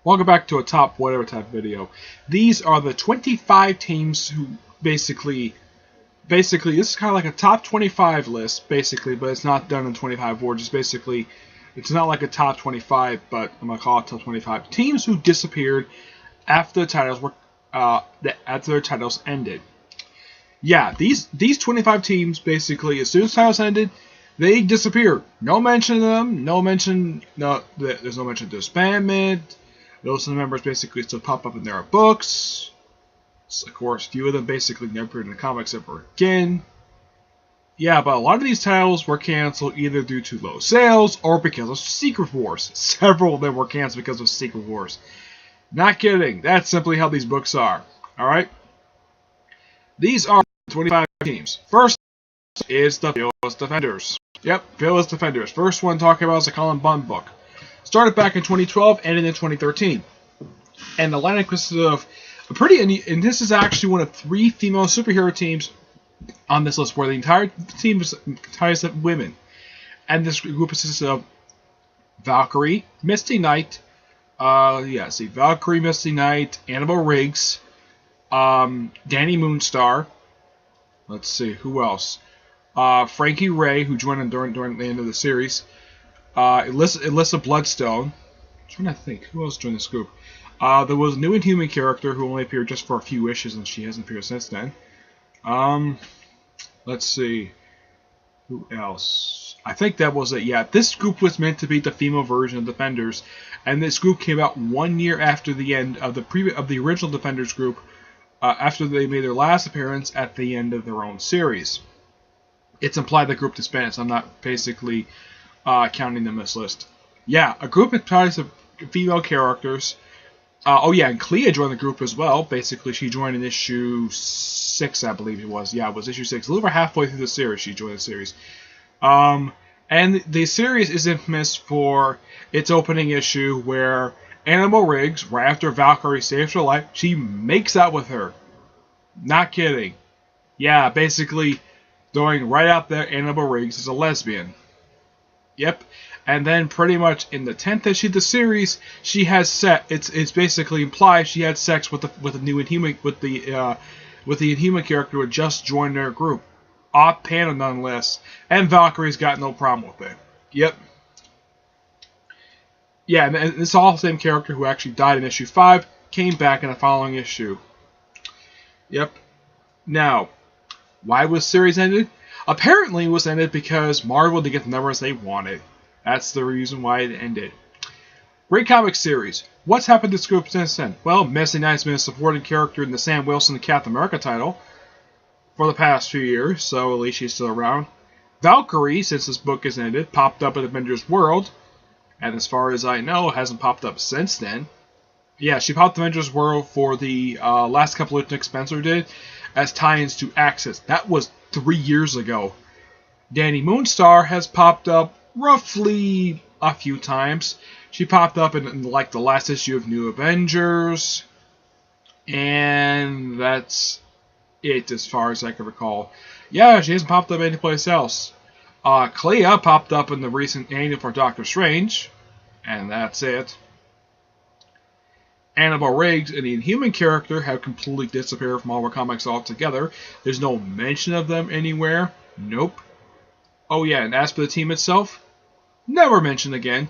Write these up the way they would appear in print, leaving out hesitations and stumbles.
Welcome back to a top whatever type video. These are the 25 teams who basically this is kind of like a top 25 list basically, but it's not done in 25 words. It's basically it's not like a top 25, but I'm gonna call it top 25 teams who disappeared after the titles were after their titles ended. Yeah, these 25 teams basically, as soon as titles ended, they disappeared. No mention of them. There's no mention of disbandment. Those members basically still pop up in their books. So of course, few of them basically never appeared in the comics ever again. Yeah, but a lot of these titles were canceled either due to low sales or because of Secret Wars. Several of them were canceled because of Secret Wars. Not kidding. That's simply how these books are. Alright? These are 25 teams. First is the Fearless Defenders. Yep, Fearless Defenders. First one talking about is the Colin Bunn book. Started back in 2012, ended in 2013. And the lineup consisted of and this is actually one of 3 female superhero teams on this list, where the entire team is comprised of women. And this group consists of Valkyrie, Misty Knight, Valkyrie, Misty Knight, Annabelle Riggs, Danny Moonstar. Let's see, who else? Frankie Ray, who joined during the end of the series. Alyssa Bloodstone. I'm trying to think, who else joined this group? There was a new Inhuman character who only appeared just for a few issues, and she hasn't appeared since then. Let's see, who else? I think that was it. Yeah, this group was meant to be the female version of Defenders, and this group came out 1 year after the end of the original Defenders group, after they made their last appearance at the end of their own series. It's implied the group disbanded, so I'm not basically counting them as list. Yeah, a group comprised of female characters. And Clea joined the group as well. Basically, she joined in issue 6, I believe it was. Yeah, it was issue 6. A little over halfway through the series, she joined the series. And the series is infamous for its opening issue where Annabelle Riggs, right after Valkyrie saves her life, she makes out with her. Not kidding. Yeah, basically, right out there, Annabelle Riggs is a lesbian. Yep. And then pretty much in the 10th issue of the series, she has it's basically implied she had sex with the new Inhuman with the Inhuman character who had just joined their group. Off panel nonetheless. And Valkyrie's got no problem with it. Yep. Yeah, and it's all the same character who actually died in issue 5, came back in the following issue. Yep. Now, why was the series ended? Apparently it was ended because Marvel didn't get the numbers they wanted. That's the reason why it ended. Great comic series. What's happened to this group since then? Well, Misty Knight's been a supporting character in the Sam Wilson and Captain America title for the past few years, so at least she's still around. Valkyrie, since this book has ended, popped up in Avengers World, and as far as I know, hasn't popped up since then. Yeah, she popped Avengers World for the last couple of Nick Spencer did as tie-ins to Axis. That was 3 years ago. Danny Moonstar has popped up roughly a few times. She popped up in like the last issue of New Avengers, and that's it as far as I can recall. Yeah, she hasn't popped up anyplace else. Clea popped up in the recent annual for Doctor Strange, and that's it. Annabelle Riggs and the Inhuman character have completely disappeared from Marvel Comics altogether. There's no mention of them anywhere. Nope. Oh yeah, and as for the team itself, never mentioned again.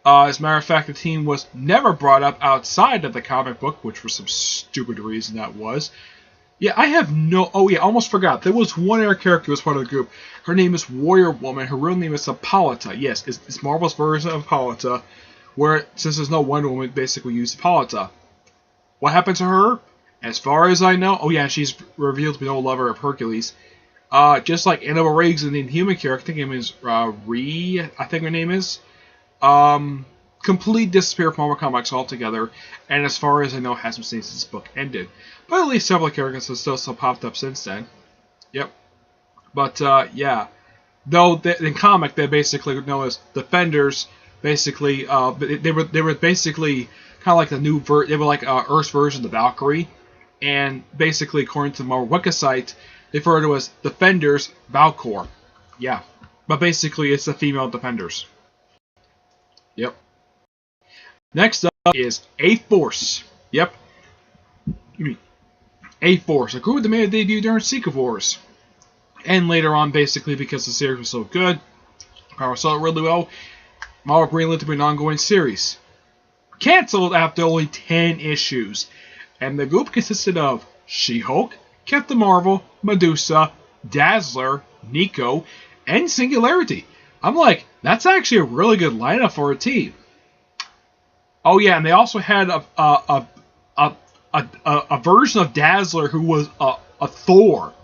As a matter of fact, the team was never brought up outside of the comic book, which for some stupid reason that was. Yeah, I have no... Oh yeah, almost forgot. There was one other character who was part of the group. Her name is Warrior Woman. Her real name is Hippolyta. Yes, it's Marvel's version of Hippolyta, where, since there's no Wonder Woman, basically used Hippolyta. What happened to her? As far as I know... Oh yeah, she's revealed to be no lover of Hercules. Just like Annabelle Riggs and the Inhuman character, I think her name is Ree, I think her name is. Complete disappear from Marvel Comics altogether, and as far as I know, hasn't seen since this book ended. But at least several characters have still popped up since then. Yep. But, yeah. Though, in comic, they're basically known as Defenders. Basically, they were basically kind of like the new they were like Earth's version of the Valkyrie. And basically, according to the Marvel Wiki site, they refer to as Defenders Valkor. Yeah. But basically, it's the female Defenders. Yep. Next up is A-Force. Yep. A-Force, a group that made a debut during Secret Wars. And later on, basically, because the series was so good, Power sold really well, Marvel greenlit to be an ongoing series. Cancelled after only 10 issues. And the group consisted of She-Hulk, Captain Marvel, Medusa, Dazzler, Nico, and Singularity. I'm like, that's actually a really good lineup for a team. Oh yeah, and they also had a version of Dazzler who was a Thor.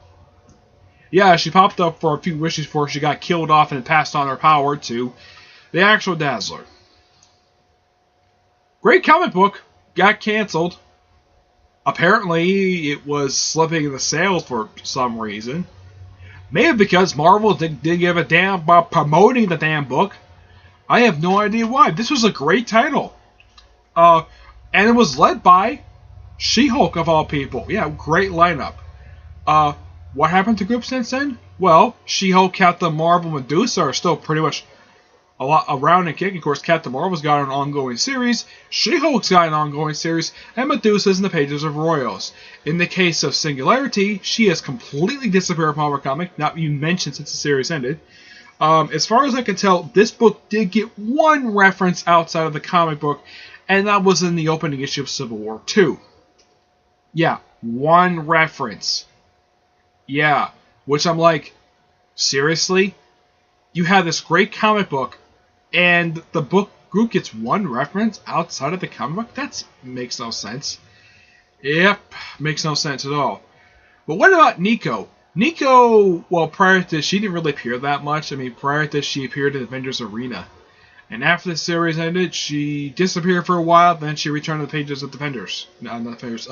Yeah, she popped up for a few wishes before she got killed off and passed on her power to the actual Dazzler. Great comic book. Got canceled. Apparently, it was slipping in the sales for some reason. Maybe because Marvel didn't give a damn about promoting the damn book. I have no idea why. This was a great title. And it was led by She-Hulk, of all people. Yeah, great lineup. What happened to group since then? Well, She-Hulk, Captain Marvel, Medusa are still pretty much a lot around and kicking. Of course, Captain Marvel's got an ongoing series, She-Hulk's got an ongoing series, and Medusa's in the pages of Royals. In the case of Singularity, she has completely disappeared from Marvel Comics, not even mentioned since the series ended. As far as I can tell, this book did get one reference outside of the comic book, and that was in the opening issue of Civil War II. Yeah, one reference. Yeah, which I'm like, seriously? You have this great comic book, and the book group gets one reference outside of the comic book? That makes no sense. Yep, makes no sense at all. But what about Nico? Nico, well, prior to this, she didn't really appear that much. I mean, prior to this, she appeared in Avengers Arena. And after the series ended, she disappeared for a while, then she returned to the pages of Defenders. No, not Defenders.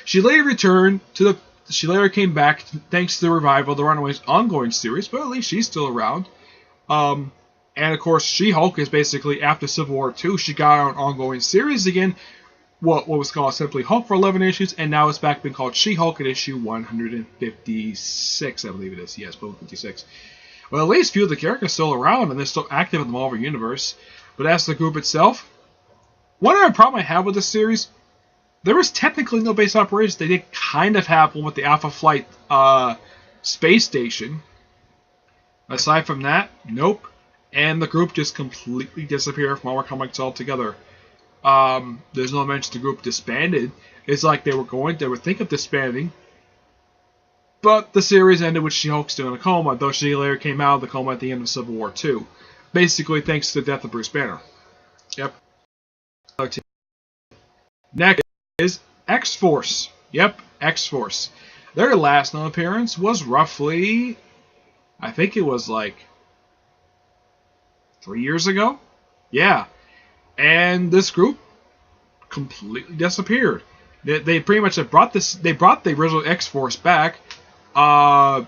She later came back thanks to the revival of the Runaways ongoing series, but at least she's still around. And of course, She-Hulk is basically, after Civil War II, she got an ongoing series again, what was called simply Hulk for 11 issues, and now it's back being called She-Hulk at issue 156, I believe it is. Yes, 156. Well, at least a few of the characters are still around, and they're still active in the Marvel Universe. But as the group itself, one other problem I have with this series, there was technically no base operations. They did kind of have one with the Alpha Flight space station. Aside from that, nope. And the group just completely disappeared from Marvel Comics altogether. There's no mention the group disbanded. It's like they were thinking of disbanding. But the series ended with She-Hulk still in a coma, though she later came out of the coma at the end of Civil War II. Basically thanks to the death of Bruce Banner. Yep. Next is X-Force. Yep, X-Force. Their last known appearance was roughly, I think it was like 3 years ago? Yeah. And this group completely disappeared. They pretty much have brought the original X-Force back. I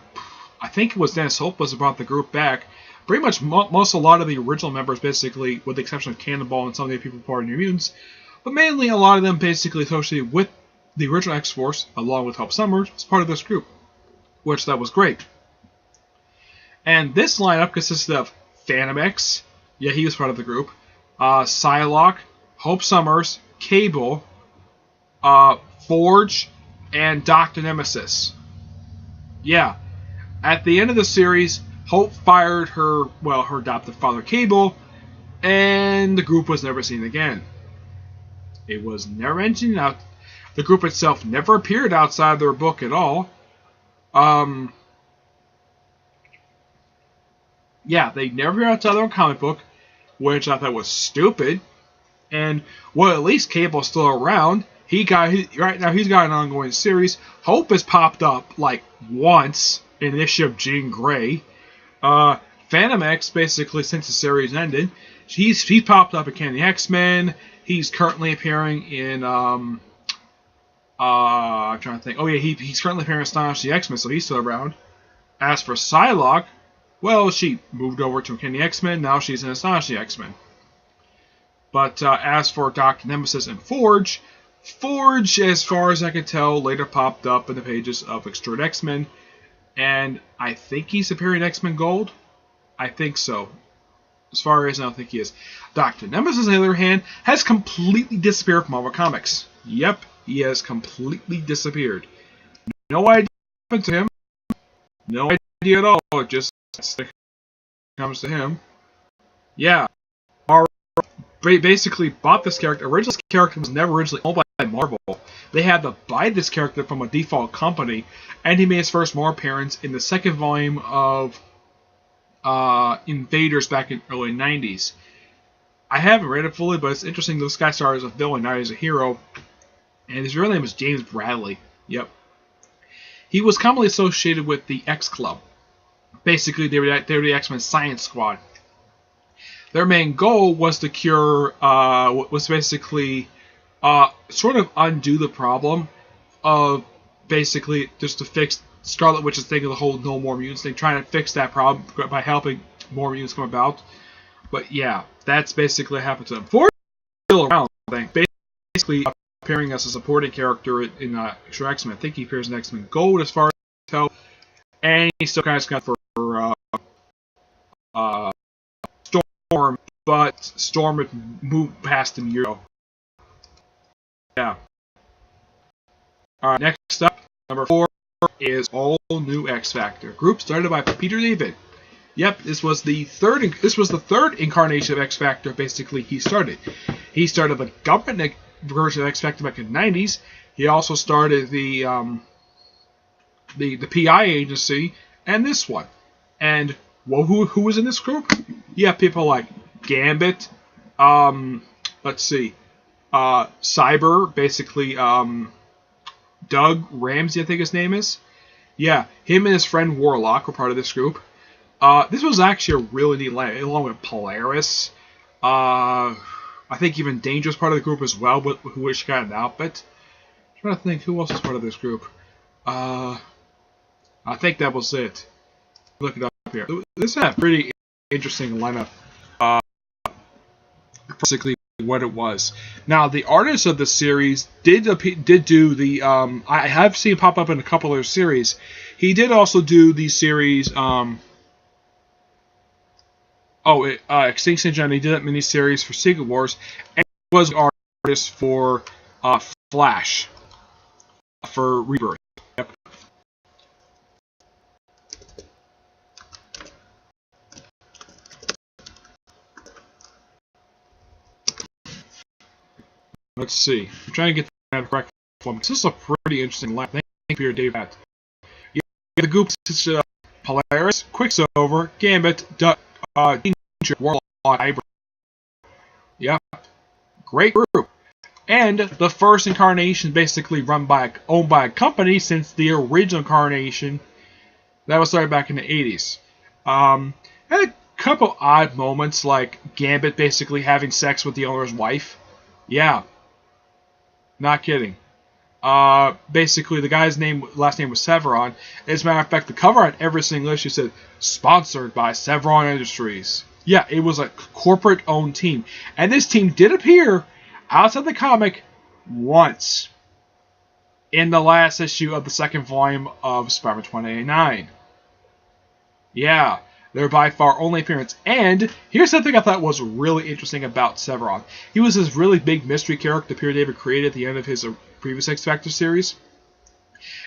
think it was Dennis Hope was brought the group back. Pretty much a lot of the original members, basically, with the exception of Cannonball and some of the people part of New Mutants, but mainly a lot of them basically associated with the original X-Force, along with Hope Summers, as part of this group, which that was great. And this lineup consisted of Phantom X, yeah, he was part of the group, Psylocke, Hope Summers, Cable, Forge, and Dr. Nemesis. Yeah, at the end of the series, Hope fired her adoptive father Cable, and the group was never seen again. It was never mentioned out. The group itself never appeared outside their book at all. Yeah, they never appeared outside their comic book, which I thought was stupid. And well, at least Cable's still around. Right now he's got an ongoing series. Hope has popped up like once in an issue of Jean Grey. Phantom X, basically since the series ended, he's popped up in the X-Men. He's currently appearing in I'm trying to think. Oh yeah, he's currently appearing in Astonish the X-Men, so he's still around. As for Psylocke, well, she moved over to the X-Men. Now she's in Astonish the X-Men. But as for Dr. Nemesis and Forge, as far as I can tell, later popped up in the pages of Extrude X-Men, and I think he's appearing in X-Men Gold. I think so. as far as I don't think he is. Dr. Nemesis, on the other hand, has completely disappeared from Marvel Comics. Yep, he has completely disappeared. No idea what happened to him. No idea at all. It just comes to him. Yeah. Marvel basically bought this character. Originally, this character was never originally owned by Marvel. They had to buy this character from a default company, and he made his first Marvel appearance in the second volume of Invaders back in early 90s. I haven't read it fully, but it's interesting. This guy started as a villain, now he's a hero. And his real name was James Bradley. Yep. He was commonly associated with the X Club. Basically, they were the X-Men Science Squad. Their main goal was to cure, was basically sort of undo the problem of basically just to fix Scarlet Witch's thing of the whole no more mutants thing, trying to fix that problem by helping more mutants come about. But yeah, that's basically what happened to him. Ford is still around, I think. Basically appearing as a supporting character in extra X-Men. I think he appears in X-Men Gold as far as I can tell. And he's still kind of got for Storm, but Storm had moved past him years ago. Yeah. Alright, next up, number 4 is All New X Factor. Group started by Peter David. Yep, this was the third incarnation of X Factor. Basically, he started the government version of X Factor back in the 90s. He also started the PI agency and this one. And who was in this group? You have people like Gambit. Let's see, Cyber. Basically, Doug Ramsey, I think his name is. Yeah, him and his friend Warlock were part of this group. This was actually a really neat line, along with Polaris. I think even Danger was part of the group as well, who got an outfit. I'm trying to think who else was part of this group. I think that was it. Look it up here. This is a pretty interesting lineup. Basically, what it was. Now, the artist of the series did do the. I have seen it pop up in a couple of series. He did also do the series. Extinction Agenda. He did that miniseries for Secret Wars, and he was the artist for Flash for Rebirth. Yep. Let's see. I'm trying to get that correct form. This is a pretty interesting line. Thank you for your Dave hat. Yeah, the group is Polaris, Quicksilver, Gambit, Danger, Warlock, Hybrid. Yeah, great group. And the first incarnation basically owned by a company since the original incarnation that was started back in the 80s. Had a couple odd moments like Gambit basically having sex with the owner's wife. Yeah. Not kidding. Basically, the guy's last name was Severon. As a matter of fact, the cover on every single issue said, "Sponsored by Severon Industries." Yeah, it was a corporate-owned team. And this team did appear outside the comic once in the last issue of the second volume of Spider-Man 2089. Yeah, their by far only appearance. And here's something I thought was really interesting about Severon. He was this really big mystery character Peter David created at the end of his previous X Factor series.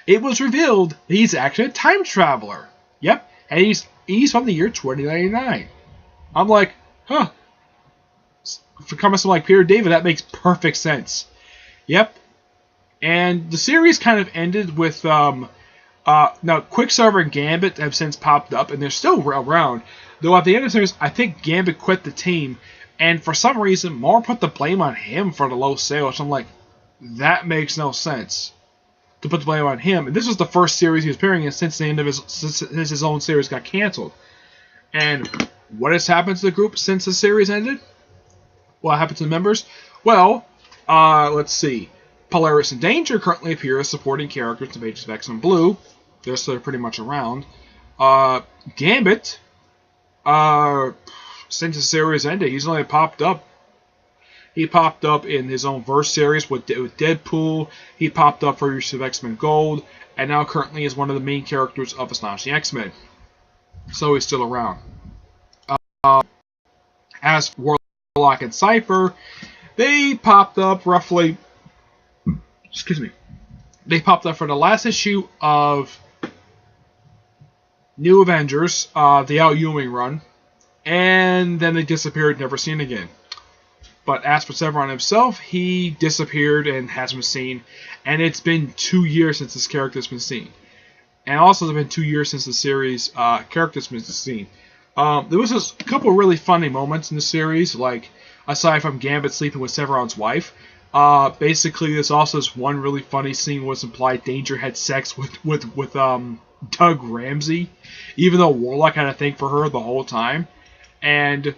It was revealed that he's actually a time traveler. Yep, and he's from the year 2099. I'm like, huh. For coming to like Peter David, that makes perfect sense. Yep. And the series kind of ended with now, Quicksilver and Gambit have since popped up, and they're still around. Though at the end of the series, I think Gambit quit the team, and for some reason, Marvel put the blame on him for the low sales. I'm like, that makes no sense to put the blame on him. And this was the first series he was appearing in since the end of his own series got canceled. And what has happened to the group since the series ended? What happened to the members? Well, let's see. Polaris and Danger currently appear as supporting characters in Pages of X-Men Blue. They're still pretty much around. Gambit, since the series ended, he's only popped up. He popped up in his own verse series with Deadpool. He popped up for Pages of X-Men Gold, and now currently is one of the main characters of Astonishing X-Men. So he's still around. As for Warlock and Cypher, they popped up roughly. Excuse me. They popped up for the last issue of New Avengers, the Al Ewing run, and then they disappeared, never seen again. But as for Severon himself, he disappeared and hasn't been seen, and it's been 2 years since this character's been seen. And also, it's been 2 years since the series character's been seen. There was a couple really funny moments in the series, like aside from Gambit sleeping with Severon's wife. Basically, there's also this one really funny scene where it's implied Danger had sex with Doug Ramsey, even though Warlock had a thing for her the whole time, and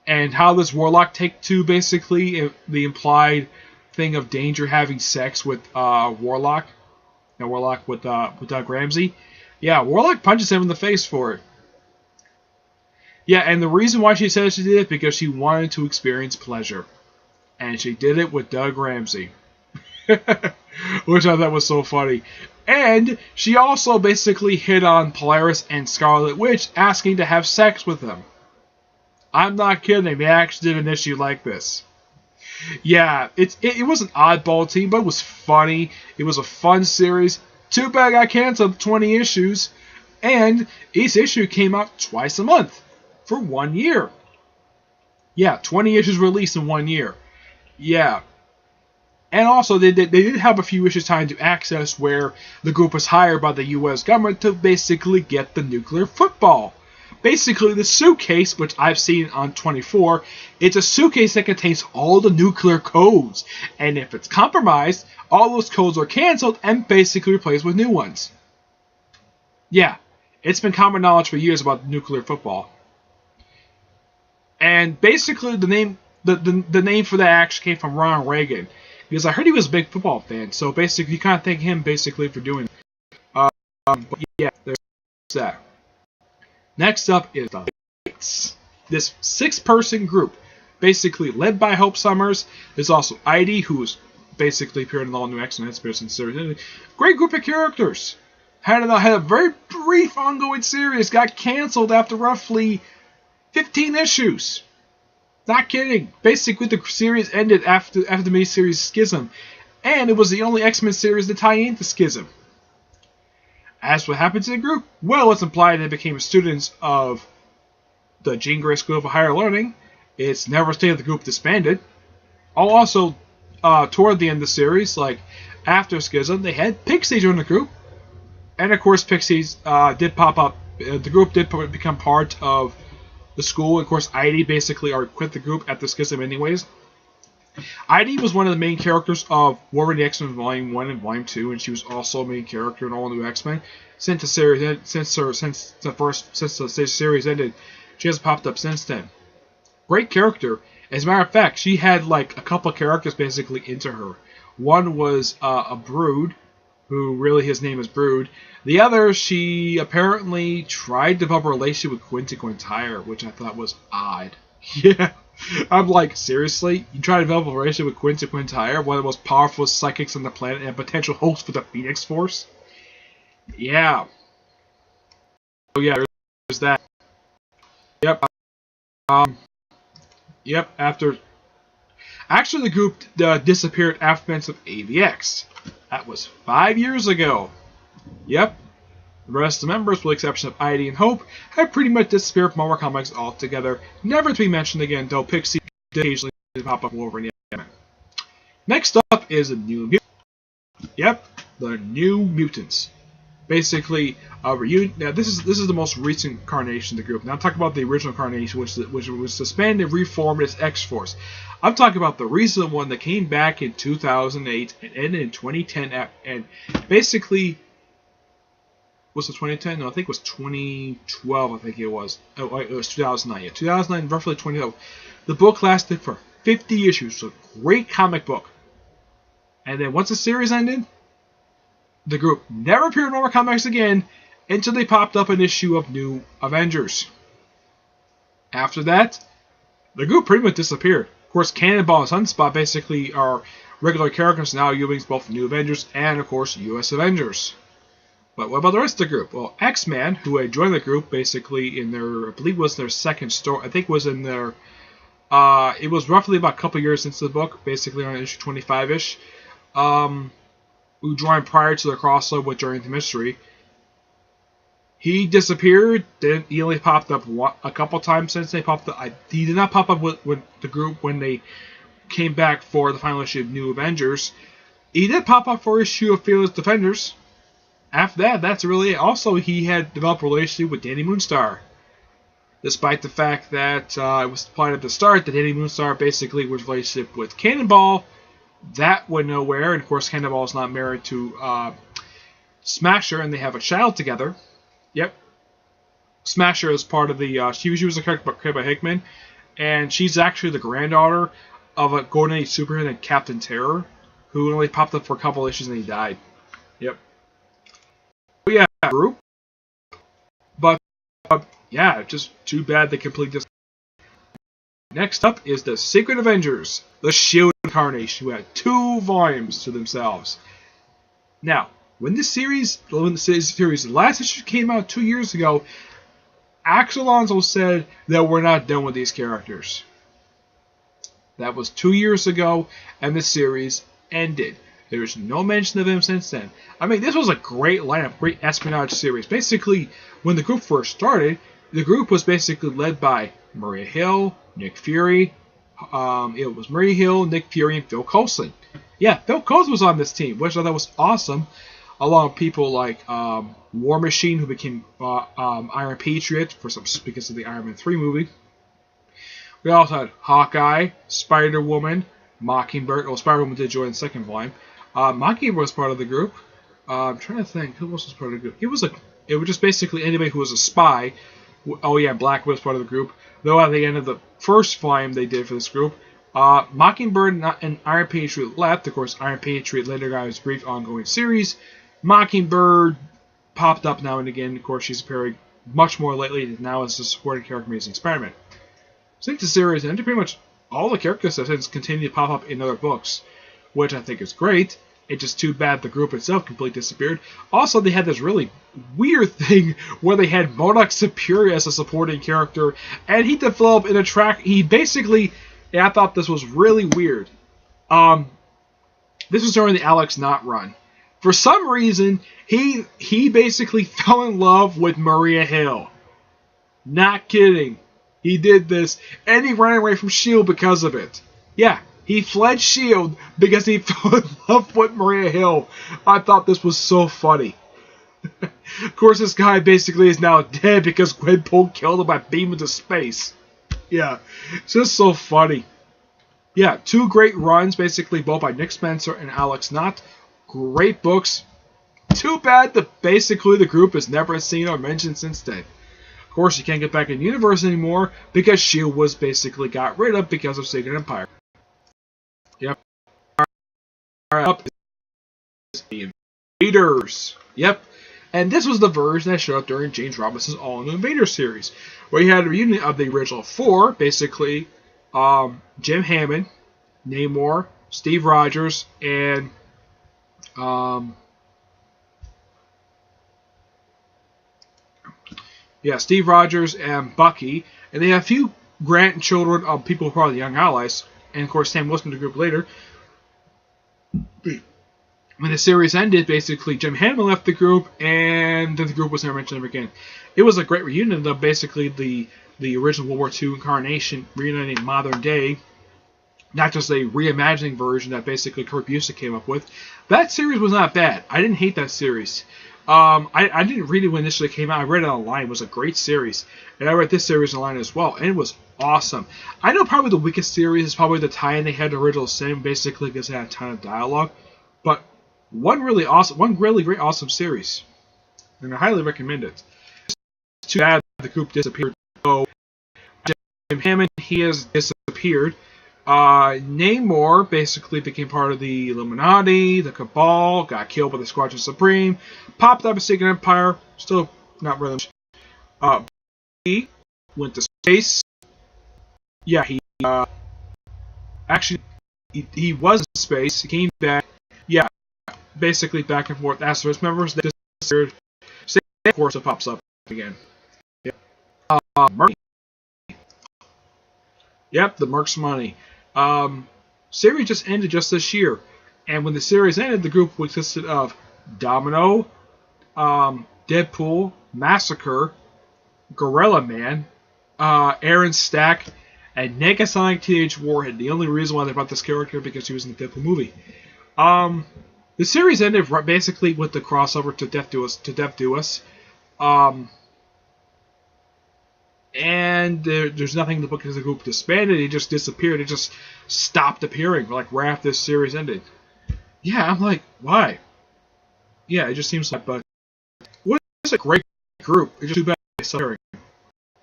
how this Warlock take to basically the implied thing of Danger having sex with Warlock, and Warlock with Doug Ramsey. Yeah, Warlock punches him in the face for it. Yeah, and the reason why she says she did it because she wanted to experience pleasure. And she did it with Doug Ramsey. Which I thought was so funny. And she also basically hit on Polaris and Scarlet Witch, asking to have sex with them. I'm not kidding, they actually did an issue like this. Yeah, it was an oddball team, but it was funny. It was a fun series. Too bad I got canceled 20 issues. And each issue came out twice a month. For 1 year. Yeah, 20 issues released in 1 year. Yeah. And also, they did have a few issues tied to Access where the group was hired by the U.S. government to basically get the nuclear football. Basically, the suitcase, which I've seen on 24, it's a suitcase that contains all the nuclear codes. And if it's compromised, all those codes are canceled and basically replaced with new ones. Yeah, it's been common knowledge for years about nuclear football. And basically, the name for that actually came from Ronald Reagan, because I heard he was a big football fan. So basically, you kind of thank him basically for doing that. But yeah, there's that. Next up is the Fates. This 6-person group, basically led by Hope Summers. There's also Idy, who's basically appeared in all new X-Men series. Great group of characters. Had a very brief ongoing series. Got canceled after roughly 15 issues. Not kidding. Basically, the series ended after the miniseries Schism, and it was the only X-Men series to tie into Schism. As what happened to the group? Well, it's implied they became students of the Jean Grey School of Higher Learning. It's never stated the group disbanded. Also, toward the end of the series, like after Schism, they had Pixie join the group, and of course, Pixies did pop up. The group did become part of the school. Of course, Idy basically quit the group after Schism anyways. Idy was one of the main characters of Wolverine the X-Men Volume 1 and Volume 2, and she was also a main character in All New X-Men. Since the series ended, she has popped up since then. Great character. As a matter of fact, she had like a couple of characters basically into her. One was a Brood, who really his name is Brood. The other, she apparently tried to develop a relationship with Quincy Quintire, which I thought was odd. Yeah. I'm like, seriously? You try to develop a relationship with Quincy Quintire, one of the most powerful psychics on the planet and a potential host for the Phoenix Force? Yeah. So yeah, there's that. Yep. Yep, after... Actually, the group disappeared after events of AVX. That was 5 years ago. Yep. The rest of the members, with the exception of Idy and Hope, have pretty much disappeared from Marvel Comics altogether, never to be mentioned again, though Pixie did occasionally pop up over in the X-Men. Next up is the New Mutants. Yep, the New Mutants. Basically, a reunion. Now, this is the most recent incarnation of the group. Now, I'm talking about the original incarnation, which was disbanded and reformed as X-Force. I'm talking about the recent one that came back in 2008 and ended in 2010, and basically... Was it 2010? No, I think it was 2012, I think it was. Oh, it was 2009. Yeah, 2009, roughly 2012. The book lasted for 50 issues. So great comic book. And then once the series ended, the group never appeared in Marvel Comics again until they popped up an issue of New Avengers. After that, the group pretty much disappeared. Of course, Cannonball and Sunspot basically are regular characters now, using both New Avengers and, of course, US Avengers. But what about the rest of the group? Well, X-Man, who had joined the group basically in their, I believe it was their second story, I think it was in their It was roughly about a couple years since the book, basically on issue 25-ish. Who joined prior to the crossover with During the Mystery. He disappeared. Then he only popped up a couple times since they popped up. He did not pop up with the group when they came back for the final issue of New Avengers. He did pop up for issue of Fearless Defenders. After that, that's really it. Also, he had developed a relationship with Danny Moonstar. Despite the fact that it was implied at the start that Danny Moonstar basically was a relationship with Cannonball, that went nowhere. And of course, Cannonball is not married to Smasher, and they have a child together. Yep. Smasher is part of the... she was a character created by Hickman, and she's actually the granddaughter of a Golden Age superhero named Captain Terror, who only popped up for a couple issues and he died. Yep. So yeah, group. But, yeah, just too bad they completely just... Next up is the Secret Avengers, the Shield Incarnation, who had 2 volumes to themselves. Now, when the series last issue came out 2 years ago, Axel Alonso said that we're not done with these characters. That was 2 years ago, and the series ended. There's no mention of him since then. I mean, this was a great lineup, great espionage series. Basically, when the group first started, the group was basically led by Maria Hill, Nick Fury. It was Maria Hill, Nick Fury, and Phil Coulson. Yeah, Phil Coulson was on this team, which I thought was awesome. Along with people like War Machine, who became Iron Patriot because of the Iron Man 3 movie. We also had Hawkeye, Spider-Woman, Mockingbird. Well, Spider-Woman did join the second volume. Mockingbird was part of the group. I'm trying to think who else was part of the group. It was just basically anybody who was a spy. Oh yeah, Black was part of the group. Though at the end of the first volume they did for this group, Mockingbird and Iron Patriot left. Of course, Iron Patriot later got his brief ongoing series. Mockingbird popped up now and again. Of course, she's appearing much more lately now as a supporting character in Amazing Spider-Man. Since the series ended, pretty much all the characters have since continued to pop up in other books, which I think is great. It's just too bad the group itself completely disappeared. Also, they had this really weird thing where they had MODOK Superior as a supporting character, and he developed in a track. He basically, I thought this was really weird. This was during the Alex Knott run. For some reason, he basically fell in love with Maria Hill. Not kidding. He did this, and he ran away from S.H.I.E.L.D. because of it. Yeah, he fled S.H.I.E.L.D. because he fell in love with Maria Hill. I thought this was so funny. Of course, this guy basically is now dead because Gwenpool killed him by beam into space. Yeah, it's just so funny. Yeah, 2 great runs, basically, both by Nick Spencer and Alex Knott. Great books. Too bad that basically the group is never seen or mentioned since then. Of course, you can't get back in the universe anymore because S.H.I.E.L.D. was basically got rid of because of Secret Empire. Yep. Up is the Invaders. Yep. And this was the version that showed up during James Robinson's All New Invaders series, where you had a reunion of the original 4, basically Jim Hammond, Namor, Steve Rogers, and Steve Rogers and Bucky, and they have a few grandchildren of people who are the Young Allies, and of course Sam Wilson, the group later. When the series ended, basically Jim Hammond left the group, and the group was never mentioned ever again. It was a great reunion of basically the original World War II incarnation reuniting modern day, not just a reimagining version that basically Kurt Busiek came up with. That series was not bad. I didn't hate that series. I didn't read it when it initially came out. I read it online. It was a great series. And I read this series online as well, and it was awesome. I know probably the weakest series is probably the tie-in they had to Original Sin, basically because it had a ton of dialogue. But one really great awesome series. And I highly recommend it. It's too bad the group disappeared. So Jim Hammond, he has disappeared. Namor basically became part of the Illuminati, the Cabal, got killed by the Squadron Supreme, popped up a Secret Empire, still not really much. He went to space. Yeah, he was in space, he came back. Yeah, basically back and forth. Asterisk members, they disappeared. Same, of course, it pops up again. Yeah. Yep, the Mercs Money. Series just ended just this year. And when the series ended, the group consisted of Domino, Deadpool, Massacre, Gorilla Man, Aaron Stack, and Negasonic Teenage Warhead. The only reason why they brought this character because he was in the Deadpool movie. The series ended basically with the crossover to Death Do Us. And there's nothing in the book because the group disbanded. He just disappeared. It just stopped appearing like right after this series ended. Yeah, I'm like, why? Yeah, it just seems like, but what is a great group? It's just too bad they stopped appearing.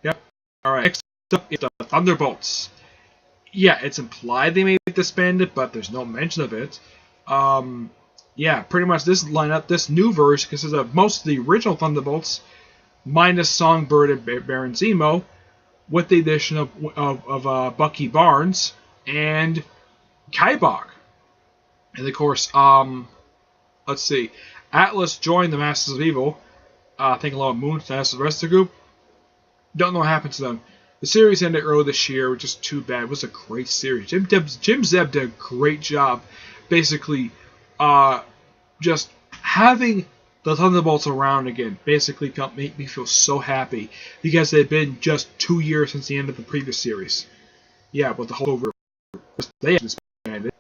Yep. All right. Next up is the Thunderbolts. Yeah, it's implied they may be disbanded, but there's no mention of it. Yeah, pretty much this lineup, this new version consists of most of the original Thunderbolts, minus Songbird and Baron Zemo, with the addition of Bucky Barnes and Kybog. And of course, let's see, Atlas joined the Masters of Evil. I think along with Moon, that's the rest of the group. Don't know what happened to them. The series ended early this year, which is too bad. It was a great series. Jim Zeb did a great job, basically, just having the Thunderbolts around again. Basically, made me feel so happy because it had been just 2 years since the end of the previous series. Yeah, but the whole over they disbanded.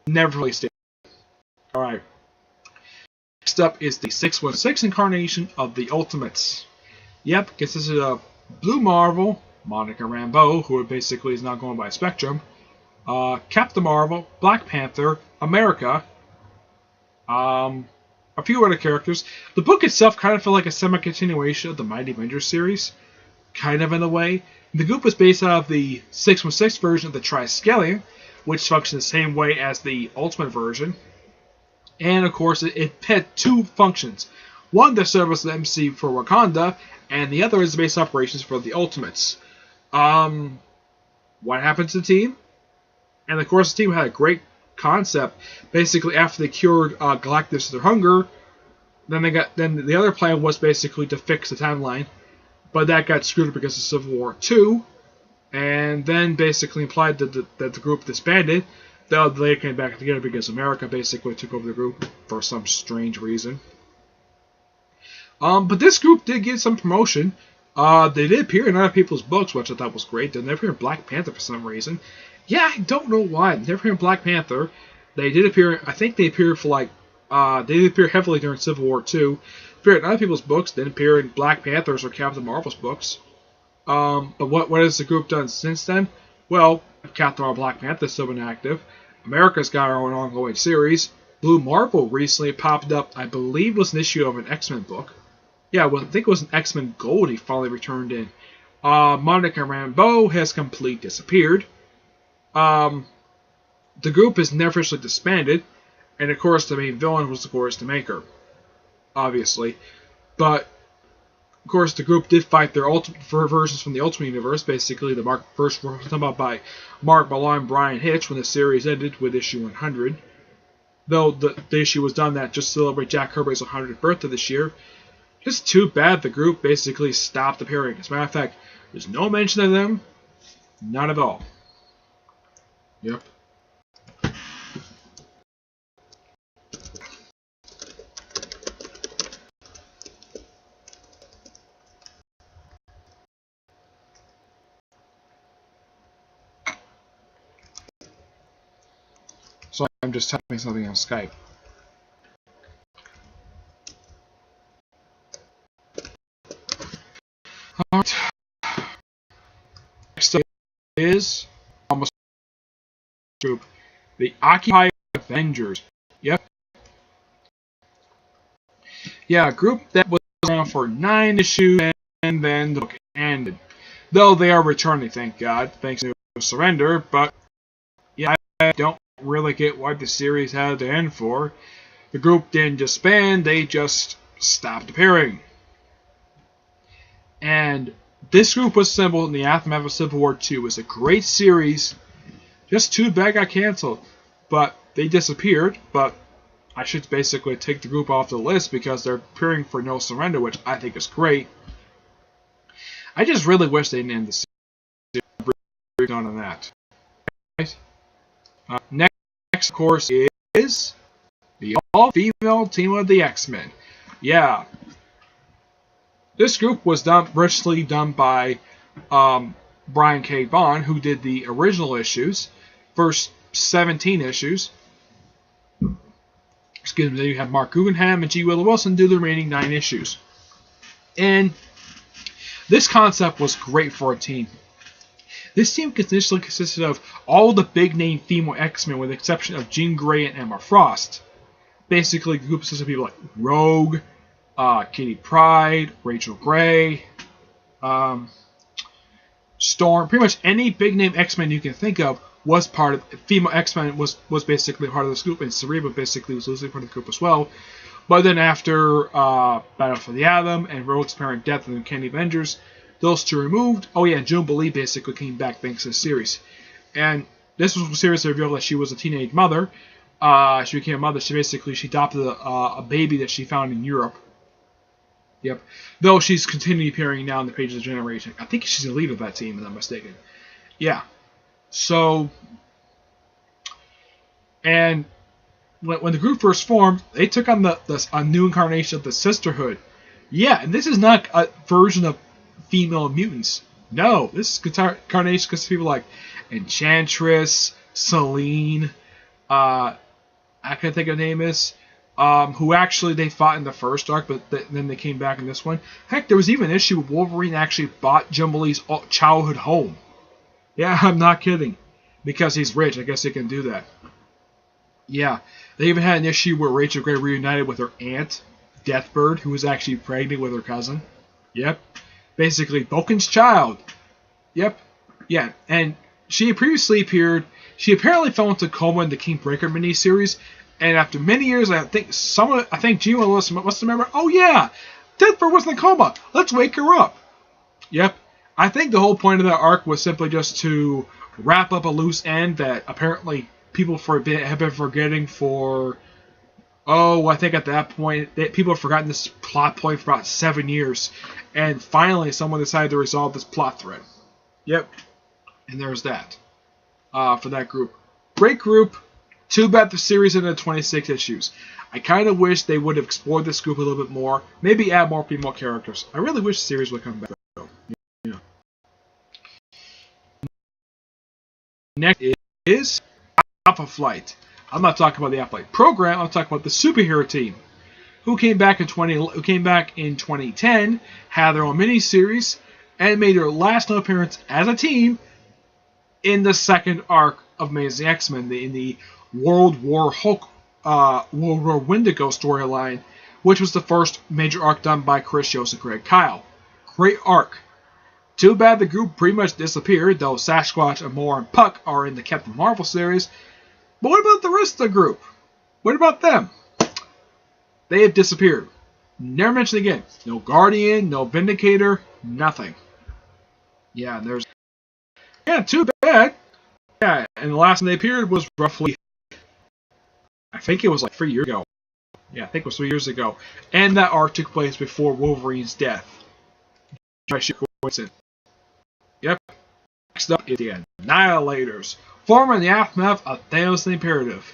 Never really stayed. All right. Next up is the 616 incarnation of the Ultimates. Yep, consisted of Blue Marvel, Monica Rambeau, who basically is now going by Spectrum, Captain Marvel, Black Panther, America, a few other characters. The book itself kind of felt like a semi-continuation of the Mighty Avengers series, kind of in a way. The group was based out of the 616 version of the Triskelion, which functions the same way as the Ultimate version. And of course, it had two functions. One to serve as the MC for Wakanda, and the other is the base operations for the Ultimates. What happened to the team? And of course, the team had a great concept. Basically, after they cured Galactus of their hunger, then the other plan was basically to fix the timeline, but that got screwed up because of Civil War II, and then basically implied that the group disbanded. They later came back together because America basically took over the group for some strange reason. But this group did get some promotion. They did appear in other people's books, which I thought was great. They never appeared in Black Panther for some reason. Yeah, I don't know why. They never appeared in Black Panther. They did appear. I think they appeared for they did appear heavily during Civil War II. Appeared in other people's books. Didn't appear in Black Panther's or Captain Marvel's books. But what has the group done since then? Well, Captain Marvel, Black Panther still been active. America's got our own ongoing series. Blue Marvel recently popped up. I believe was an issue of an X-Men book. Yeah, well, I think it was an X-Men Gold he finally returned in. Monica Rambeau has completely disappeared. The group is never officially disbanded. And of course, the main villain was, of course, the Maker. Obviously. But, of course, the group did fight their versions from the Ultimate Universe. Basically, the first was done by Mark Millar and Brian Hitch when the series ended with issue 100. Though the issue was done that just to celebrate Jack Kirby's 100th birthday this year. Just too bad the group basically stopped appearing. As a matter of fact, there's no mention of them. Not at all. Yep. So I'm just typing something on Skype. Alright. Next up is almost group. The Occupy Avengers. Yep. Yeah, a group that was around for 9 issues and then the book ended. Though they are returning, thank God, thanks to Surrender, but yeah, I don't really get what the series had to end for. The group didn't disband, they just stopped appearing. And this group was assembled in the aftermath of Civil War II. It was a great series. Just too bad it got canceled. But they disappeared. But I should basically take the group off the list because they're appearing for No Surrender, which I think is great. I just really wish they didn't end the series. on that. Right? Next, of course, is the all-female team of the X-Men. Yeah. This group was originally done by Brian K. Vaughan, who did the original issues, first 17 issues. Excuse me, then you have Mark Guggenheim and G. Willow Wilson do the remaining 9 issues. And this concept was great for a team. This team initially consisted of all the big-name female X-Men with the exception of Jean Grey and Emma Frost. Basically, the group consisted of people like Rogue, Kitty Pryde, Rachel Grey, Storm. Pretty much any big-name X-Men you can think of was part of... Female X-Men was basically part of this group, and Cerebra basically was loosely part of the group as well. But then after Battle for the Atom and Rogue's apparent death in the Uncanny Avengers, those two removed. Oh yeah, Jubilee basically came back thanks to the series. And this was a series that revealed that she was a teenage mother. She became a mother. She adopted a baby that she found in Europe. Yep. Though she's continually appearing now in the pages of Generation. I think she's the lead of that team, if I'm not mistaken. Yeah. So, and when the group first formed, they took on a new incarnation of the Sisterhood. Yeah, and this is not a version of female mutants. No, this is incarnation because people like Enchantress, Selene, I can't think of the name is, who actually they fought in the first arc, but then they came back in this one. Heck, there was even an issue where Wolverine actually bought Jubilee's childhood home. Yeah, I'm not kidding. Because he's rich, I guess he can do that. Yeah, they even had an issue where Rachel Grey reunited with her aunt, Deathbird, who was actually pregnant with her cousin. Yep. Basically, Vulcan's child. Yep. Yeah, and she had previously appeared. She apparently fell into coma in the King Breaker miniseries, and after many years, I think Gene must remember. Oh yeah, Deathbird was in a coma. Let's wake her up. Yep. I think the whole point of that arc was simply just to wrap up a loose end that apparently people have been forgetting for. Oh, I think at that point, people have forgotten this plot point for about 7 years. And finally, someone decided to resolve this plot thread. Yep. And there's that. For that group. Great group. Too bad the series ended at 26 issues. I kind of wish they would have explored this group a little bit more. Maybe add more female characters. I really wish the series would come back, though. Yeah. Next is Alpha Flight. I'm not talking about the Alpha Flight program. I'm talking about the superhero team, who came back in 2010, had their own miniseries, and made their last known appearance as a team in the second arc of Amazing X-Men, in the World War Wendigo storyline, which was the first major arc done by Chris Yost and Greg Kyle. Great arc. Too bad the group pretty much disappeared, though Sasquatch, Amor, and Puck are in the Captain Marvel series. But what about the rest of the group? What about them? They have disappeared. Never mentioned again. No Guardian, no Vindicator, nothing. Yeah, too bad. Yeah, and the last time they appeared was roughly, I think it was like 3 years ago. Yeah, I think it was 3 years ago. And that arc took place before Wolverine's death. Yep. Next up is the Annihilators, formed in the aftermath of Thanos the Imperative.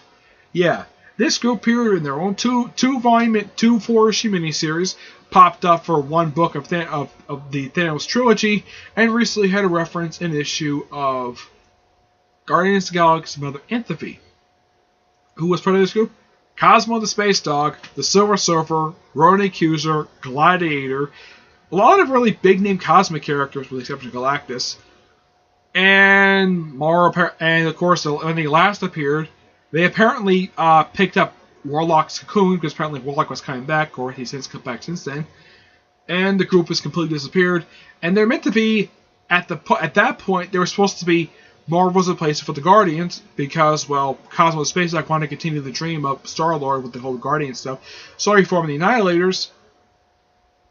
Yeah, this group appeared in their own two 4-issue miniseries, popped up for one book of the Thanos trilogy, and recently had a reference in an issue of Guardians of the Galaxy's Mother Antiphe. Who was part of this group? Cosmo the Space Dog, the Silver Surfer, Ronan Accuser, Gladiator, a lot of really big-name cosmic characters with the exception of Galactus. And of course, when they last appeared, they apparently picked up Warlock's cocoon, because apparently Warlock was coming back, or he's since come back since then. And the group has completely disappeared. And they're meant to be, at that point, they were supposed to be Marvel's replacement for the Guardians, because, well, Cosmo the Space Dog wanted to continue the dream of Star-Lord with the whole Guardian stuff. So he formed the Annihilators.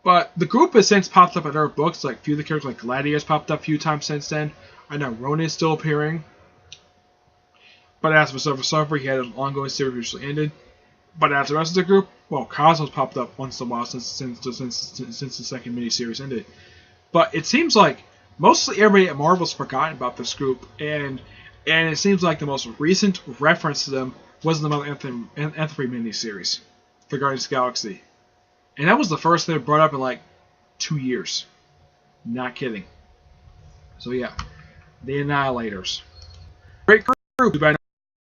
But the group has since popped up in other books, like a few of the characters like Gladiator's popped up a few times since then. I know Ronan is still appearing. But as for Silver Surfer, he had an ongoing series which recently ended. But as the rest of the group, well, Cosmo's popped up once in a while since the second miniseries ended. But it seems like mostly everybody at Marvel's forgotten about this group, and it seems like the most recent reference to them was in the Anthem miniseries for Guardians of the Galaxy. And that was the first thing they brought up in like 2 years. Not kidding. So yeah, the Annihilators. Great group, but I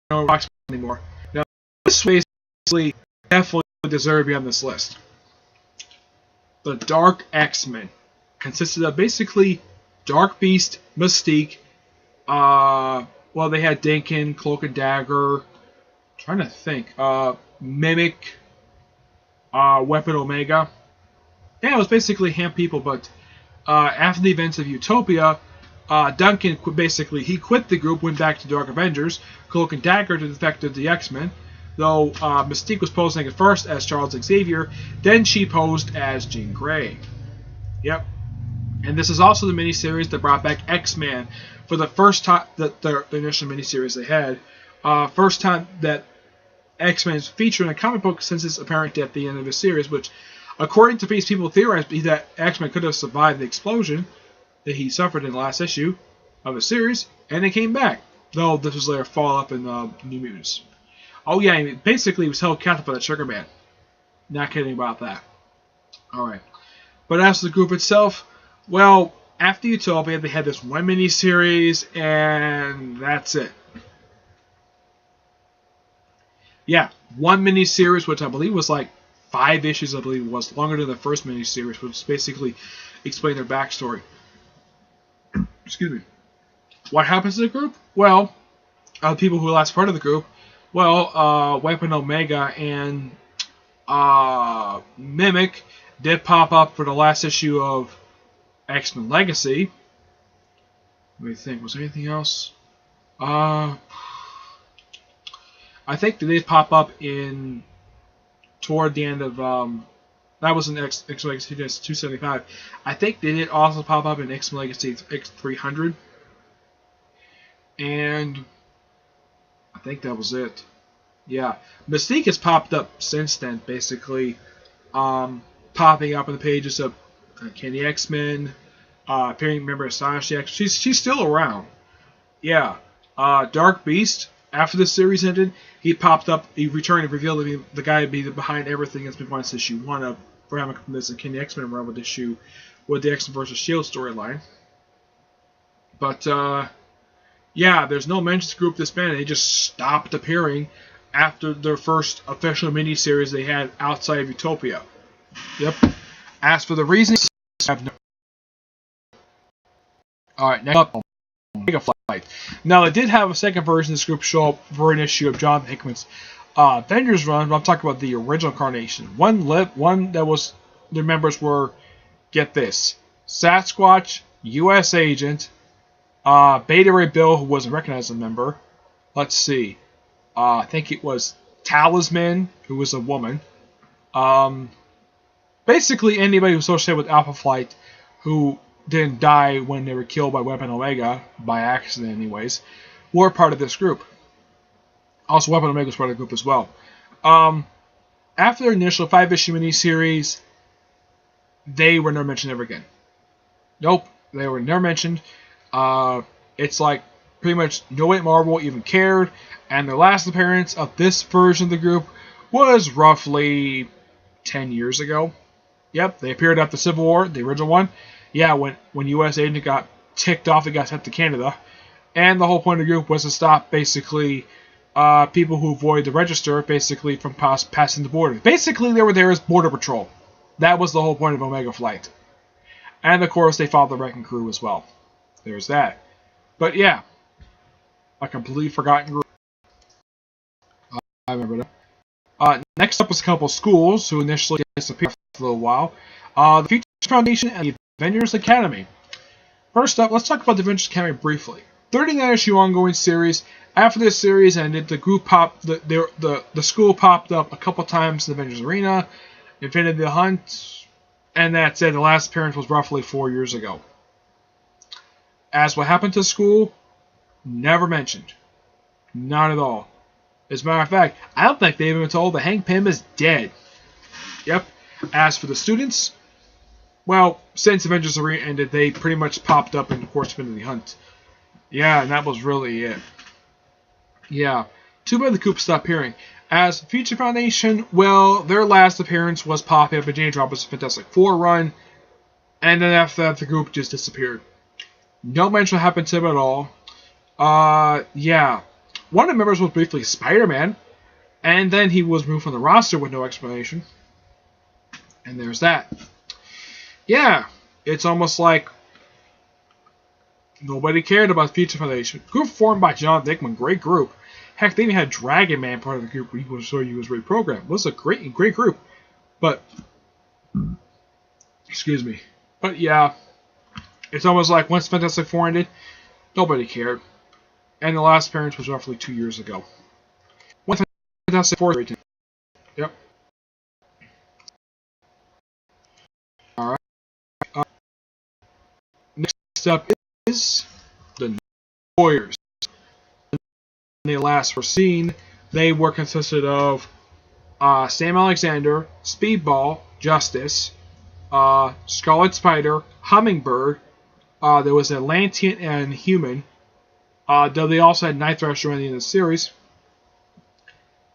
don't know anymore. Now, this basically definitely deserve to be on this list. The Dark X-Men consisted of basically Dark Beast, Mystique, well, they had Dinkin, Cloak and Dagger, trying to think, Mimic, Weapon Omega. Yeah, it was basically ham people, but after the events of Utopia, Duncan he quit the group, went back to Dark Avengers. Cloak and Dagger defected the X-Men, though Mystique was posing at first as Charles Xavier, then she posed as Jean Grey. Yep. And this is also the miniseries that brought back X-Men for the first time, the initial miniseries they had. First time that X-Men is featured in a comic book since its apparent death at the end of the series, which, according to people theorized that X-Men could have survived the explosion that he suffered in the last issue of the series, and they came back, though this was later fall up in New Mutants. Oh yeah, basically he was held captive by the Sugar Man. Not kidding about that. Alright. But as for the group itself, well, after Utopia, they had this one miniseries, and that's it. Yeah, one miniseries, which I believe was like 5 issues, I believe it was, longer than the first miniseries, which basically explained their backstory. Excuse me. What happens to the group? Well, the people who were last part of the group, well, Weapon Omega and Mimic did pop up for the last issue of X-Men Legacy. Let me think, was there anything else? I think they did pop up in toward the end of that was in X-Men Legacy 275. I think they did also pop up in X-Men Legacy X300, and I think that was it. Yeah, Mystique has popped up since then, basically, popping up in the pages of Candy X-Men, appearing member of Astonishing X. She's still around. Yeah, Dark Beast. After the series ended, he popped up. He returned and revealed to be the guy behind everything that's been going since issue 1 of Forever from this and Candy X-Men run with issue with the X-Men vs. Shield storyline. But yeah, there's no mention of the group disbanded. They just stopped appearing after their first official miniseries they had outside of Utopia. Yep. As for the reasons, I have no. Alright, next up, Omega Flight. Now, they did have a second version of this group show up for an issue of Jonathan Hickman's Avengers run, but I'm talking about the original incarnation. One that was, their members were, get this, Sasquatch, U.S. Agent, Beta Ray Bill, who wasn't recognized as a member. Let's see. I think it was Talisman, who was a woman. Basically, anybody who was associated with Alpha Flight who didn't die when they were killed by Weapon Omega, by accident anyways, were part of this group. Also, Weapon Omega was part of the group as well. After their initial 5-issue miniseries, they were never mentioned ever again. Nope, they were never mentioned. It's like pretty much nobody at Marvel even cared, and their last appearance of this version of the group was roughly 10 years ago. Yep, they appeared after Civil War, the original one. Yeah, when U.S. Agent got ticked off, it got sent to Canada. And the whole point of the group was to stop, basically, people who avoid the register, basically, from passing the border. Basically, they were there as border patrol. That was the whole point of Omega Flight. And, of course, they followed the Wrecking Crew as well. There's that. But, yeah, a completely forgotten group. I remember that. Next up was a couple of schools who initially disappeared for a little while. The Future Foundation and the Avengers Academy. First up, let's talk about the Avengers Academy briefly. 39-issue ongoing series. After this series ended, the group the school popped up a couple times in the Avengers Arena, Infinity the Hunt, and that's it. The last appearance was roughly 4 years ago. As what happened to the school, never mentioned. Not at all. As a matter of fact, I don't think they've even been told that Hank Pym is dead. Yep. As for the students, well, since Avengers Arena ended, they pretty much popped up in Horsemen of the Hunt. Yeah, and that was really it. Yeah. Too bad the Goop stopped appearing. As Future Foundation, well, their last appearance was popping up in James Robinson's Fantastic Four run, and then after that, the group just disappeared. No mention happened to them at all. Yeah. One of the members was briefly Spider-Man, and then he was moved from the roster with no explanation. And there's that. Yeah. It's almost like nobody cared about Future Foundation. Group formed by John Dickman, great group. Heck, they even had Dragon Man part of the group where he was reprogrammed. It was a great group. But, excuse me. But yeah, it's almost like once Fantastic Four ended, nobody cared. And the last appearance was roughly 2 years ago. Once Fantastic Four, yep. Alright. Next up is the Warriors. When they last were seen, they were consisted of Sam Alexander, Speedball, Justice, Scarlet Spider, Hummingbird. There was Atlantean and Human. Though they also had Night Thrasher at the end of the series.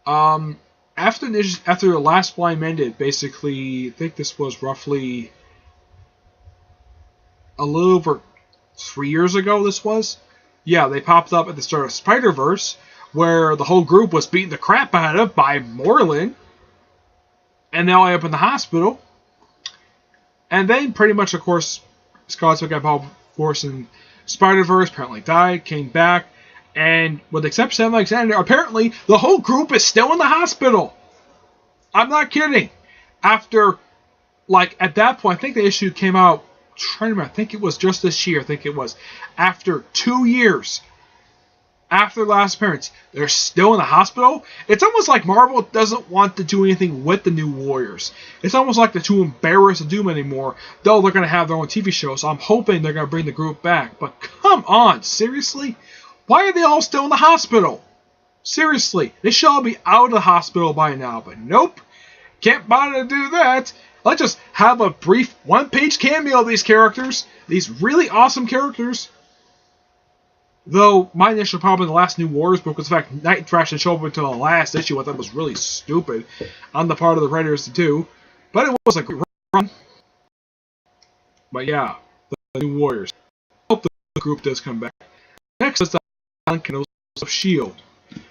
After the last line ended, basically, I think this was roughly a little over 3 years ago. This was, yeah, they popped up at the start of Spider-Verse, where the whole group was beating the crap out of by Moreland, and now I up in the hospital. And then, pretty much, of course, Scott got involved, of course, in Spider-Verse, apparently died, came back, and with the exception of Alexander, apparently the whole group is still in the hospital. I'm not kidding. After, like, at that point, I think the issue came out, I'm trying to remember, I think it was just this year, I think it was. After 2 years, after the last appearance, they're still in the hospital. It's almost like Marvel doesn't want to do anything with the New Warriors. It's almost like they're too embarrassed to do them anymore, though they're going to have their own TV show, so I'm hoping they're going to bring the group back. But come on, seriously? Why are they all still in the hospital? Seriously, they should all be out of the hospital by now, but nope, can't bother to do that. Let's just have a brief one-page cameo of these characters, these really awesome characters. Though, my initial problem in the last New Warriors book was the fact Night Thrash didn't show up until the last issue. I thought was really stupid on the part of the writers to do. But it was a great run. But yeah, the New Warriors. I hope the group does come back. Next is the Candles of S.H.I.E.L.D.,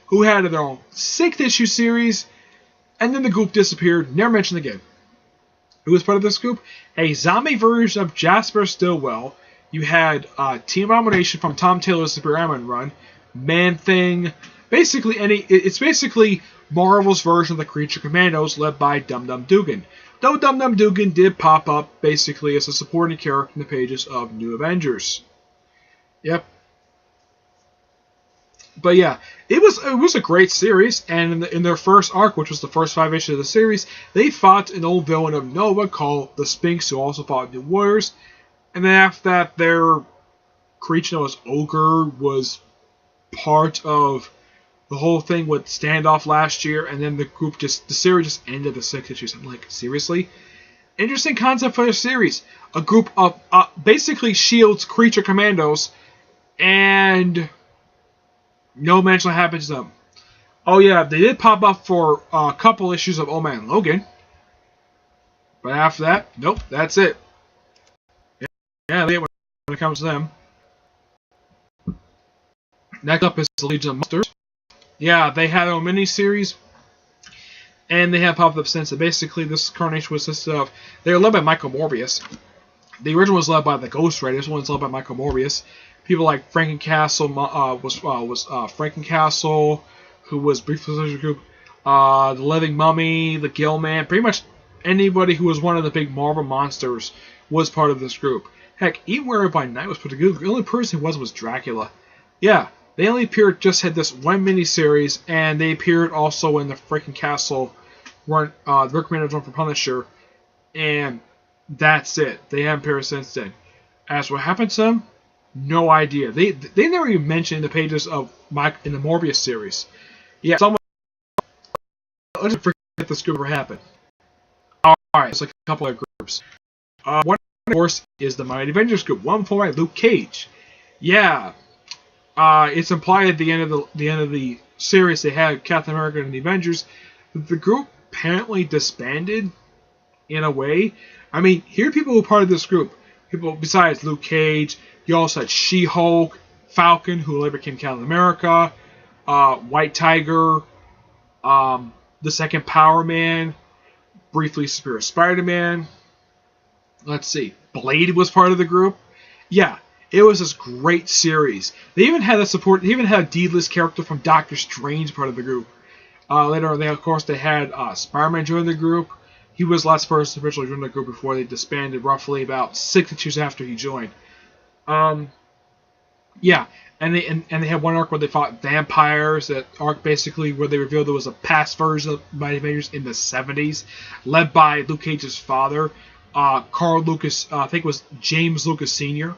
who had their own 6th issue series, and then the group disappeared, never mentioned again. Who was part of this group? A zombie version of Jasper Stillwell. You had Team Abomination from Tom Taylor's Superman run, Man-Thing, basically it's basically Marvel's version of the Creature Commandos led by Dum Dum Dugan. Though Dum Dum Dugan did pop up basically as a supporting character in the pages of New Avengers. Yep. But yeah, it was a great series, and in their first arc, which was the first 5 issues of the series, they fought an old villain of Nova called the Sphinx, who also fought New Warriors. And then after that, their creature known as Ogre was part of the whole thing with Standoff last year, and then the series just ended the 6 issues. I'm like, seriously? Interesting concept for the series. A group of basically S.H.I.E.L.D's creature commandos, and no mention happens to them. Oh yeah, they did pop up for a couple issues of Old Man Logan. But after that, nope, that's it. Yeah, when it comes to them. Next up is the Legion of Monsters. Yeah, they had a mini-series, and they have popped up since. And basically, this carnation was consisted of, they were led by Michael Morbius. The original was led by the Ghost Rider. This one was led by Michael Morbius. People like Frankencastle was Frankencastle, who was briefly in the group. The Living Mummy, the Gill Man, pretty much anybody who was one of the big Marvel monsters was part of this group. Heck, even Werewolf by Night was pretty good. The only person who was Dracula. Yeah, they only appeared, just had this one miniseries, and they appeared also in the Frankencastle run, the recommended run for Punisher, and that's it. They haven't appeared since then. As what happened to them, no idea. They never even mentioned in the pages of Mike in the Morbius series. Yeah, someone let's forget this group ever happened. Alright, it's like a couple of groups. One of course, is the Mighty Avengers group, one formed by Luke Cage. Yeah, it's implied at the end of the series they had Captain America and the Avengers. The group apparently disbanded in a way. I mean, here are people who are part of this group. People besides Luke Cage. You also had She-Hulk, Falcon, who later became Captain America, White Tiger, the Second Power Man, briefly Superior Spider-Man. Let's see, Blade was part of the group. Yeah, it was this great series. They even had a support. They even had a D-list character from Doctor Strange part of the group. Later on, of course, they had Spider-Man join the group. He was the last person to officially join the group before they disbanded, roughly about 6 years after he joined. Yeah, and they had one arc where they fought vampires. That arc basically where they revealed there was a past version of Mighty Avengers in the 70s, led by Luke Cage's father, Carl Lucas. I think it was James Lucas Sr.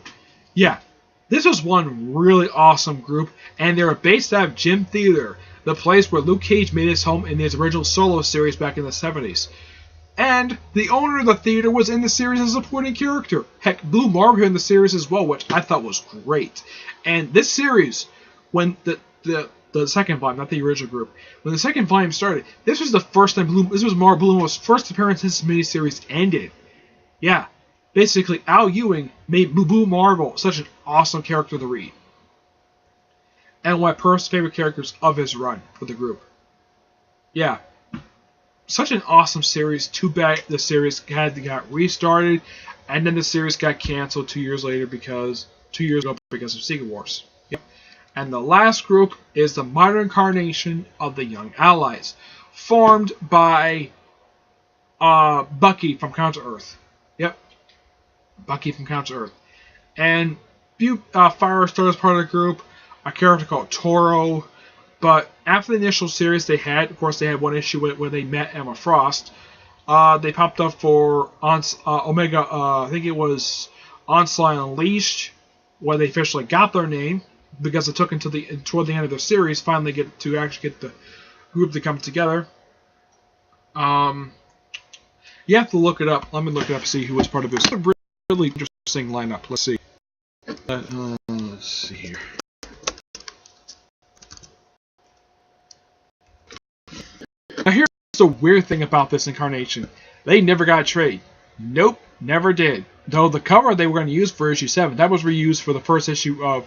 Yeah, this was one really awesome group, and they were based out of Gym Theater, the place where Luke Cage made his home in his original solo series back in the 70s. And the owner of the theater was in the series as a supporting character. Heck, Blue Marble in the series as well, which I thought was great. And this series, when the second volume, not the original group, when the second volume started, this was the first time this was Blue Marble's first appearance since the miniseries ended. Yeah, basically Al Ewing made Blue Marble such an awesome character to read. And one of my personal favorite characters of his run for the group. Yeah. Such an awesome series. Too bad the series got restarted, and then the series got canceled 2 years later because 2 years ago because of Secret Wars. Yep. And the last group is the modern incarnation of the Young Allies, formed by Bucky from Counter-Earth. Yep, Bucky from Counter-Earth, and Firestar is part of the group. A character called Toro. But after the initial series they had, of course, they had one issue where they met Emma Frost. They popped up for Omega, I think it was Onslaught Unleashed, where they officially got their name, because it took until toward the end of the series finally get the group to come together. You have to look it up. Let me look it up and see who was part of this. It's a really interesting lineup. Let's see. Let's see here. Now here's the weird thing about this incarnation. They never got a trade. Nope, never did. Though the cover they were going to use for issue 7, that was reused for the first issue of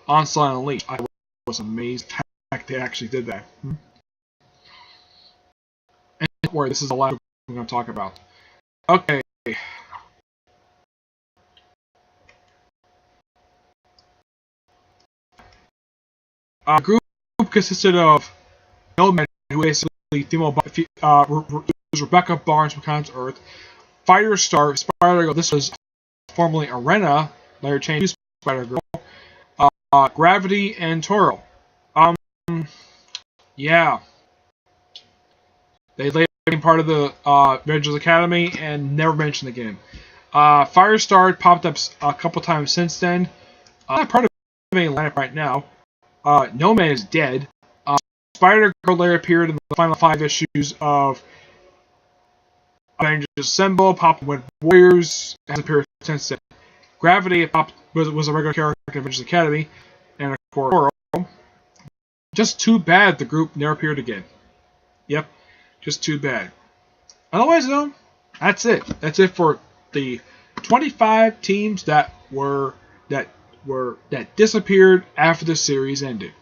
Onslaught Unleashed. I was amazed at the fact they actually did that. And don't worry, this is the last we're going to talk about. Okay. Group consisted of Nomad, who basically female Rebecca Barnes from Counter-Earth, Firestar, Spider-Girl. This was formerly Arena, later changed to Spider-Girl. Gravity and Toro. Yeah. They later became part of the Avengers Academy and never mentioned again. Firestar popped up a couple times since then. Not part of any lineup right now. Nomad is dead. Spider-Girl later appeared in the final 5 issues of Avengers Assemble, popped with Warriors, has appeared since then. Gravity was a regular character in Avengers Academy, and of course, Toro. Just too bad the group never appeared again. Yep, just too bad. Otherwise, though, that's it. That's it for the 25 teams that disappeared after the series ended.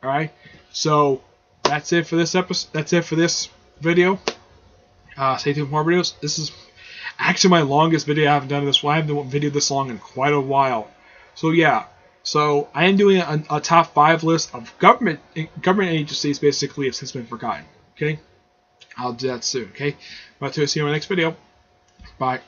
All right. So that's it for this episode. That's it for this video. Stay tuned for more videos. This is actually my longest video. I haven't done this. I haven't done a video this long in quite a while. So yeah. So I am doing a top 5 list of government agencies basically have since been forgotten. Okay. I'll do that soon. Okay. But to see you in my next video. Bye.